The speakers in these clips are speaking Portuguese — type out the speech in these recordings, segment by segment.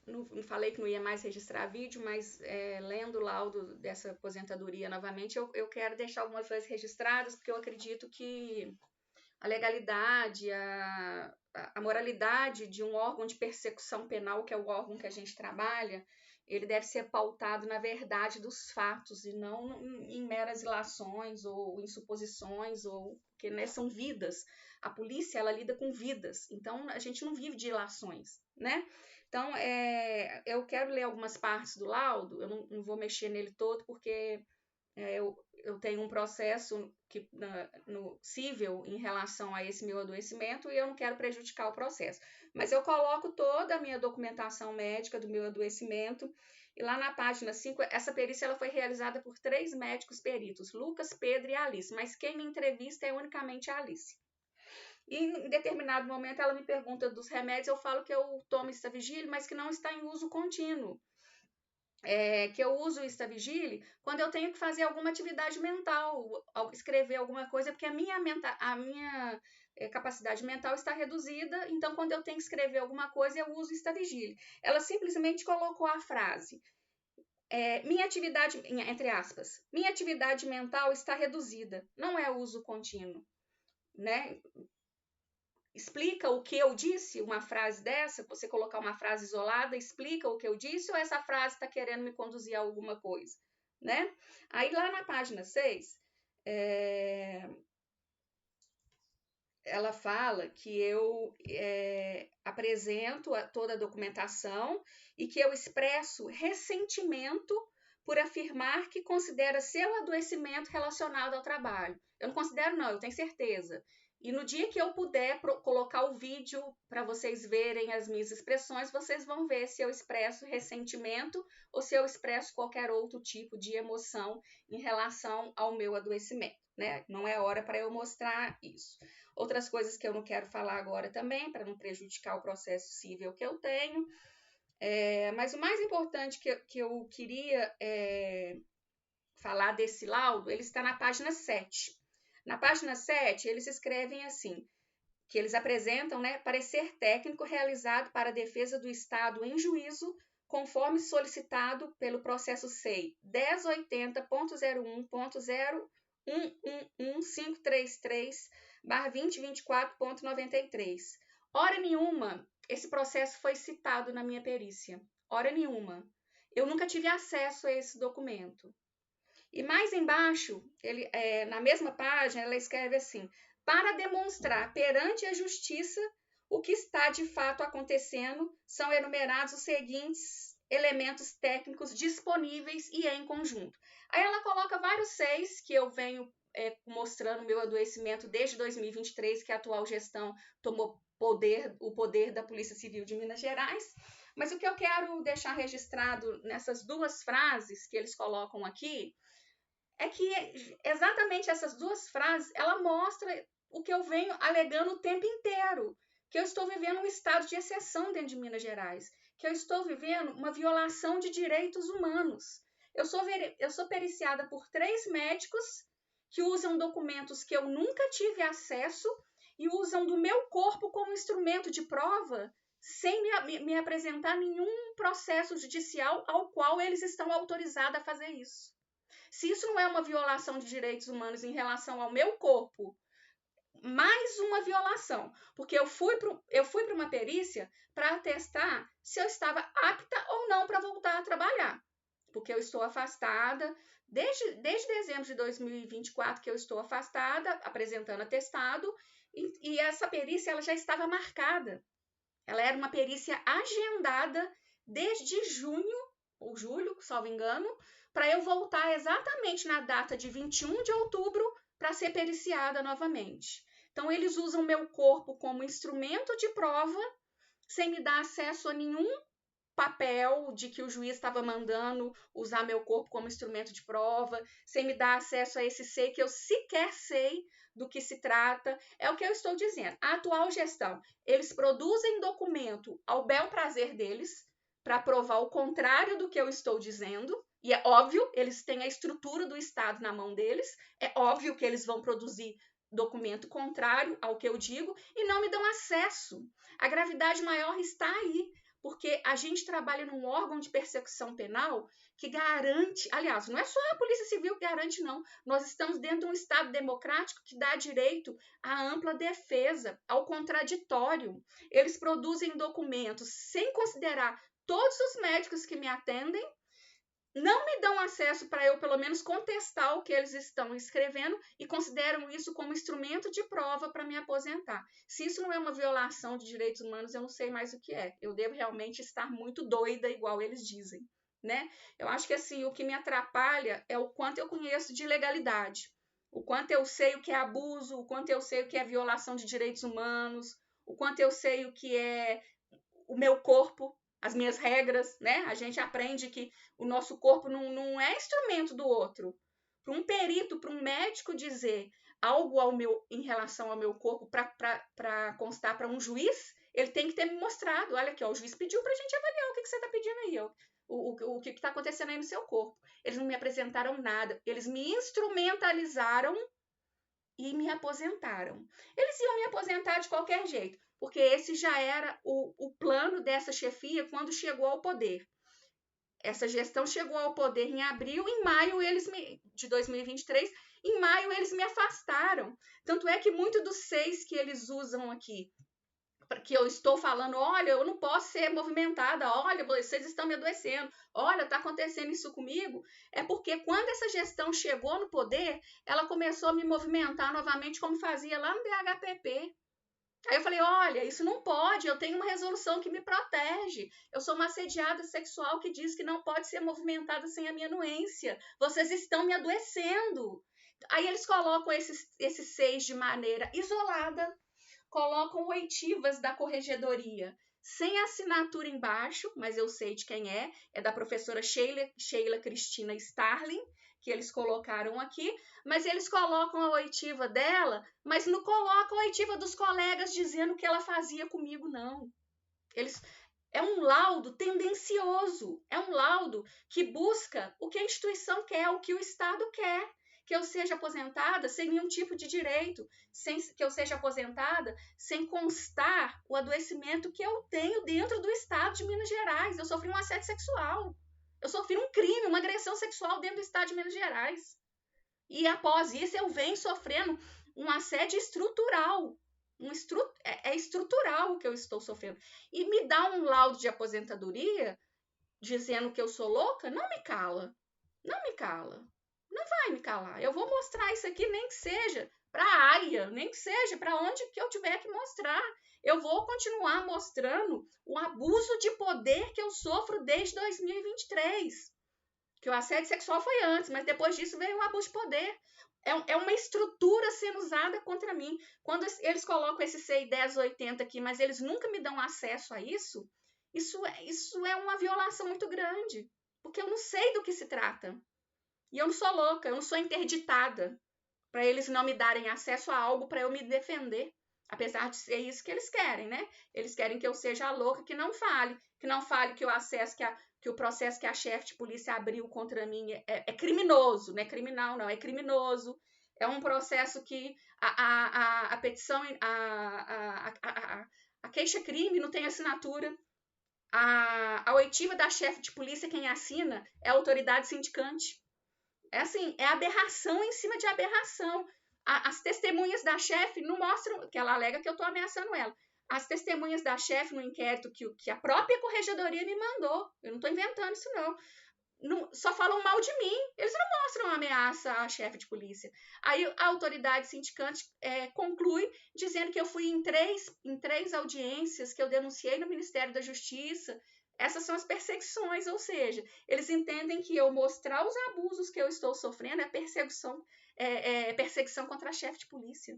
Não falei que não ia mais registrar vídeo, mas lendo o laudo dessa aposentadoria novamente, eu quero deixar algumas coisas registradas, porque eu acredito que a legalidade, a moralidade de um órgão de persecução penal, que é o órgão que a gente trabalha, ele deve ser pautado na verdade dos fatos e não em meras ilações ou em suposições, porque né, são vidas. A polícia, ela lida com vidas, então a gente não vive de ilações, né? Então, eu quero ler algumas partes do laudo, eu não vou mexer nele todo, porque eu tenho um processo no cível em relação a esse meu adoecimento e eu não quero prejudicar o processo. Mas eu coloco toda a minha documentação médica do meu adoecimento e lá na página 5, essa perícia ela foi realizada por 3 médicos peritos, Lucas, Pedro e Alice, mas quem me entrevista é unicamente a Alice. E em determinado momento ela me pergunta dos remédios, eu falo que eu tomo Stavigile, mas que não está em uso contínuo. Que eu uso o Stavigile quando eu tenho que fazer alguma atividade mental, escrever alguma coisa, porque a minha capacidade mental está reduzida, então quando eu tenho que escrever alguma coisa, eu uso o Stavigile. Ela simplesmente colocou a frase, minha atividade, entre aspas, minha atividade mental está reduzida, não é uso contínuo, né? Explica o que eu disse, uma frase dessa, você colocar uma frase isolada, explica o que eu disse, ou essa frase está querendo me conduzir a alguma coisa, né? Aí lá na página 6, ela fala que eu apresento toda a documentação e que eu expresso ressentimento por afirmar que considera seu adoecimento relacionado ao trabalho. Eu não considero, não, eu tenho certeza. E no dia que eu puder colocar o vídeo para vocês verem as minhas expressões, vocês vão ver se eu expresso ressentimento ou se eu expresso qualquer outro tipo de emoção em relação ao meu adoecimento, né? Não é hora para eu mostrar isso. Outras coisas que eu não quero falar agora também, para não prejudicar o processo civil que eu tenho. Mas o mais importante que eu queria falar desse laudo, ele está na página 7. Na página 7, eles escrevem assim, que eles apresentam, né, parecer técnico realizado para a defesa do Estado em juízo, conforme solicitado pelo processo SEI 1080.01.0111533/2024.93. Hora nenhuma esse processo foi citado na minha perícia. Hora nenhuma. Eu nunca tive acesso a esse documento. E mais embaixo, na mesma página, ela escreve assim, para demonstrar perante a justiça o que está de fato acontecendo, são enumerados os seguintes elementos técnicos disponíveis e em conjunto. Aí ela coloca vários 6 que eu venho mostrando meu adoecimento desde 2023, que a atual gestão tomou o poder da Polícia Civil de Minas Gerais. Mas o que eu quero deixar registrado nessas 2 frases que eles colocam aqui é que exatamente essas 2 frases, ela mostra o que eu venho alegando o tempo inteiro, que eu estou vivendo um estado de exceção dentro de Minas Gerais, que eu estou vivendo uma violação de direitos humanos. Eu sou periciada por 3 médicos que usam documentos que eu nunca tive acesso e usam do meu corpo como instrumento de prova sem me apresentar nenhum processo judicial ao qual eles estão autorizados a fazer isso. Se isso não é uma violação de direitos humanos em relação ao meu corpo, mais uma violação, porque eu fui para uma perícia para atestar se eu estava apta ou não para voltar a trabalhar, porque eu estou afastada, desde dezembro de 2024 que eu estou afastada, apresentando atestado, e essa perícia ela já estava marcada, ela era uma perícia agendada desde junho, ou julho, salvo engano, para eu voltar exatamente na data de 21 de outubro para ser periciada novamente. Então, eles usam meu corpo como instrumento de prova, sem me dar acesso a nenhum papel de que o juiz estava mandando usar meu corpo como instrumento de prova, sem me dar acesso a esse SEI que eu sequer sei do que se trata. É o que eu estou dizendo. A atual gestão, eles produzem documento ao bel prazer deles, para provar o contrário do que eu estou dizendo, e é óbvio, eles têm a estrutura do Estado na mão deles, é óbvio que eles vão produzir documento contrário ao que eu digo e não me dão acesso. A gravidade maior está aí, porque a gente trabalha num órgão de persecução penal que garante, aliás, não é só a Polícia Civil que garante, não. Nós estamos dentro de um Estado democrático que dá direito à ampla defesa, ao contraditório. Eles produzem documentos sem considerar todos os médicos que me atendem, não me dão acesso para eu, pelo menos, contestar o que eles estão escrevendo e consideram isso como instrumento de prova para me aposentar. Se isso não é uma violação de direitos humanos, eu não sei mais o que é. Eu devo realmente estar muito doida, igual eles dizem, né? Eu acho que, assim, o que me atrapalha é o quanto eu conheço de legalidade, o quanto eu sei o que é abuso, o quanto eu sei o que é violação de direitos humanos, o quanto eu sei o que é o meu corpo, as minhas regras, né? A gente aprende que o nosso corpo não é instrumento do outro. Para um perito, para um médico dizer algo em relação ao meu corpo para constar para um juiz, ele tem que ter me mostrado. Olha aqui, ó, o juiz pediu para a gente avaliar o que você está pedindo aí, ó, o que está acontecendo aí no seu corpo. Eles não me apresentaram nada, eles me instrumentalizaram e me aposentaram. Eles iam me aposentar de qualquer jeito, porque esse já era o plano dessa chefia quando chegou ao poder. Essa gestão chegou ao poder em abril, em maio de 2023, em maio eles me afastaram. Tanto é que muito dos 6 que eles usam aqui, que eu estou falando, olha, eu não posso ser movimentada, olha, vocês estão me adoecendo, olha, está acontecendo isso comigo, é porque quando essa gestão chegou no poder, ela começou a me movimentar novamente como fazia lá no DHPP. Aí eu falei, olha, isso não pode, eu tenho uma resolução que me protege, eu sou uma assediada sexual que diz que não pode ser movimentada sem a minha anuência, vocês estão me adoecendo. Aí eles colocam esses 6 de maneira isolada, colocam oitivas da corregedoria sem assinatura embaixo, mas eu sei de quem é da professora Sheila Cristina Starling, que eles colocaram aqui, mas eles colocam a oitiva dela, mas não colocam a oitiva dos colegas dizendo o que ela fazia comigo, não. É um laudo tendencioso, é um laudo que busca o que a instituição quer, o que o Estado quer. Que eu seja aposentada sem nenhum tipo de direito, que eu seja aposentada sem constar o adoecimento que eu tenho dentro do Estado de Minas Gerais. Eu sofri um assédio sexual, eu sofri um crime, uma agressão sexual dentro do Estado de Minas Gerais. E após isso eu venho sofrendo um assédio estrutural. É estrutural o que eu estou sofrendo. E me dá um laudo de aposentadoria dizendo que eu sou louca, não me cala. Não me cala. Não vai me calar. Eu vou mostrar isso aqui, nem que seja para a AIA, nem que seja para onde que eu tiver que mostrar. Eu vou continuar mostrando o abuso de poder que eu sofro desde 2023. Que o assédio sexual foi antes, mas depois disso veio o abuso de poder. É uma estrutura sendo usada contra mim. Quando eles colocam esse CI 1080 aqui, mas eles nunca me dão acesso a isso, isso é uma violação muito grande. Porque eu não sei do que se trata. E eu não sou louca, eu não sou interditada para eles não me darem acesso a algo para eu me defender. Apesar de ser isso que eles querem, né? Eles querem que eu seja a louca que não fale que o acesso, que o processo que a chefe de polícia abriu contra mim é criminoso, não é criminal, não, é criminoso. É um processo que a petição, a queixa-crime não tem assinatura. A oitiva da chefe de polícia, quem assina, é a autoridade sindicante. É assim, é aberração em cima de aberração. As testemunhas da chefe não mostram, que ela alega que eu estou ameaçando ela. As testemunhas da chefe no inquérito que a própria corregedoria me mandou, eu não estou inventando isso não, só falam mal de mim, eles não mostram ameaça à chefe de polícia. Aí a autoridade sindicante conclui dizendo que eu fui em três audiências que eu denunciei no Ministério da Justiça. Essas são as perseguições, ou seja, eles entendem que eu mostrar os abusos que eu estou sofrendo é perseguição contra a chefe de polícia.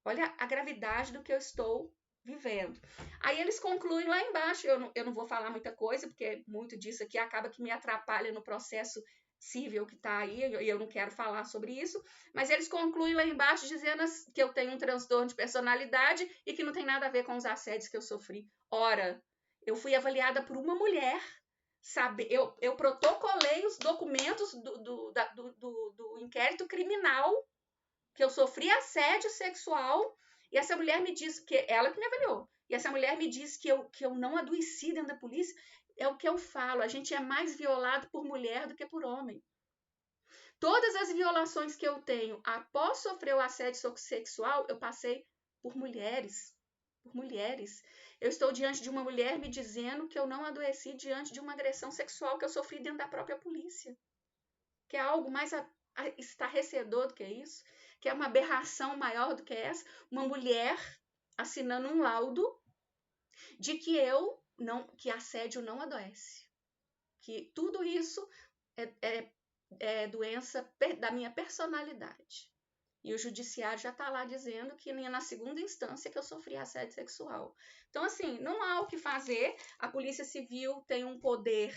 Olha a gravidade do que eu estou vivendo. Aí eles concluem lá embaixo, eu não vou falar muita coisa, porque muito disso aqui acaba que me atrapalha no processo civil que está aí, e eu não quero falar sobre isso, mas eles concluem lá embaixo dizendo que eu tenho um transtorno de personalidade e que não tem nada a ver com os assédios que eu sofri. Ora, eu fui avaliada por uma mulher, sabe? Eu protocolei os documentos do inquérito criminal, que eu sofri assédio sexual, e essa mulher me disse, que ela que me avaliou, e essa mulher me diz que eu não adoeci dentro da polícia, é o que eu falo, a gente é mais violado por mulher do que por homem. Todas as violações que eu tenho após sofrer o assédio sexual, eu passei por mulheres. Por mulheres. Eu estou diante de uma mulher me dizendo que eu não adoeci diante de uma agressão sexual que eu sofri dentro da própria polícia. Que é algo mais estarrecedor do que isso, que é uma aberração maior do que essa. Uma mulher assinando um laudo de que assédio não adoece. Que tudo isso é doença da minha personalidade. E o judiciário já está lá dizendo que na segunda instância que eu sofri assédio sexual. Então, assim, não há o que fazer. A Polícia Civil tem um poder,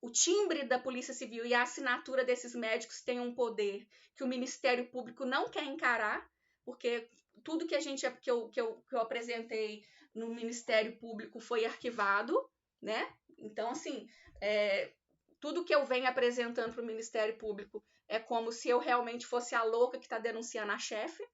o timbre da Polícia Civil e a assinatura desses médicos tem um poder que o Ministério Público não quer encarar, porque tudo que eu apresentei no Ministério Público foi arquivado, né? Então, assim, tudo que eu venho apresentando para o Ministério Público é como se eu realmente fosse a louca que está denunciando a chefe.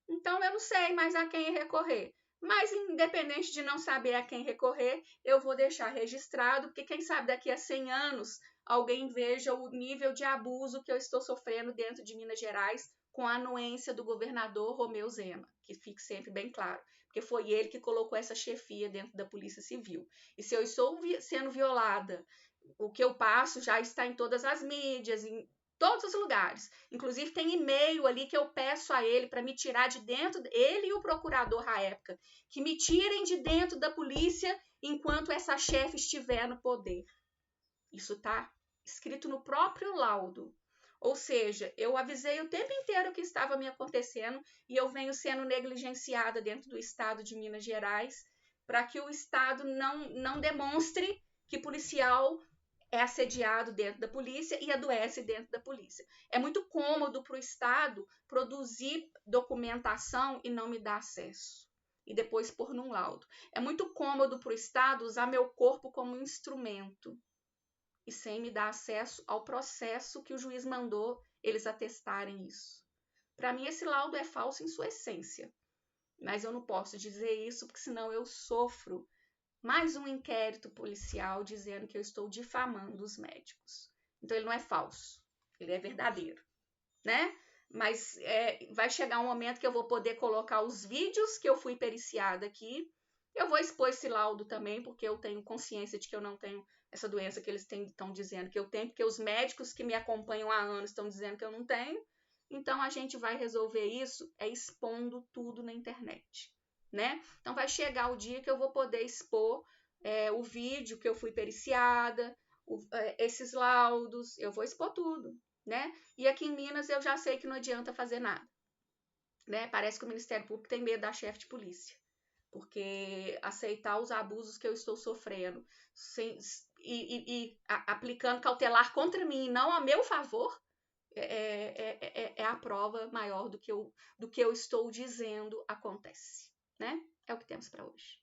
Então, eu não sei mais a quem recorrer. Mas, independente de não saber a quem recorrer, eu vou deixar registrado, porque quem sabe daqui a 100 anos alguém veja o nível de abuso que eu estou sofrendo dentro de Minas Gerais com a anuência do governador Romeu Zema, que fique sempre bem claro, porque foi ele que colocou essa chefia dentro da Polícia Civil. E se eu estou sendo violada, o que eu passo já está em todas as mídias, em todos os lugares. Inclusive tem e-mail ali que eu peço a ele para me tirar de dentro, ele e o procurador à época, que me tirem de dentro da polícia enquanto essa chefe estiver no poder. Isso está escrito no próprio laudo. Ou seja, eu avisei o tempo inteiro o que estava me acontecendo e eu venho sendo negligenciada dentro do estado de Minas Gerais para que o estado não demonstre que policial é assediado dentro da polícia e adoece dentro da polícia. É muito cômodo para o Estado produzir documentação e não me dar acesso. E depois pôr num laudo. É muito cômodo para o Estado usar meu corpo como instrumento. E sem me dar acesso ao processo que o juiz mandou eles atestarem isso. Para mim, esse laudo é falso em sua essência. Mas eu não posso dizer isso, porque senão eu sofro mais um inquérito policial dizendo que eu estou difamando os médicos. Então, ele não é falso, ele é verdadeiro, né? Mas vai chegar um momento que eu vou poder colocar os vídeos que eu fui periciada aqui. Eu vou expor esse laudo também, porque eu tenho consciência de que eu não tenho essa doença que eles estão dizendo que eu tenho, porque os médicos que me acompanham há anos estão dizendo que eu não tenho. Então, a gente vai resolver isso expondo tudo na internet. Né? Então vai chegar o dia que eu vou poder expor o vídeo que eu fui periciada, esses laudos, eu vou expor tudo, né? E aqui em Minas eu já sei que não adianta fazer nada, né? Parece que o Ministério Público tem medo da chefe de polícia, porque aceitar os abusos que eu estou sofrendo aplicando cautelar contra mim e não a meu favor, é a prova maior do que eu estou dizendo acontece. Né? É o que temos para hoje.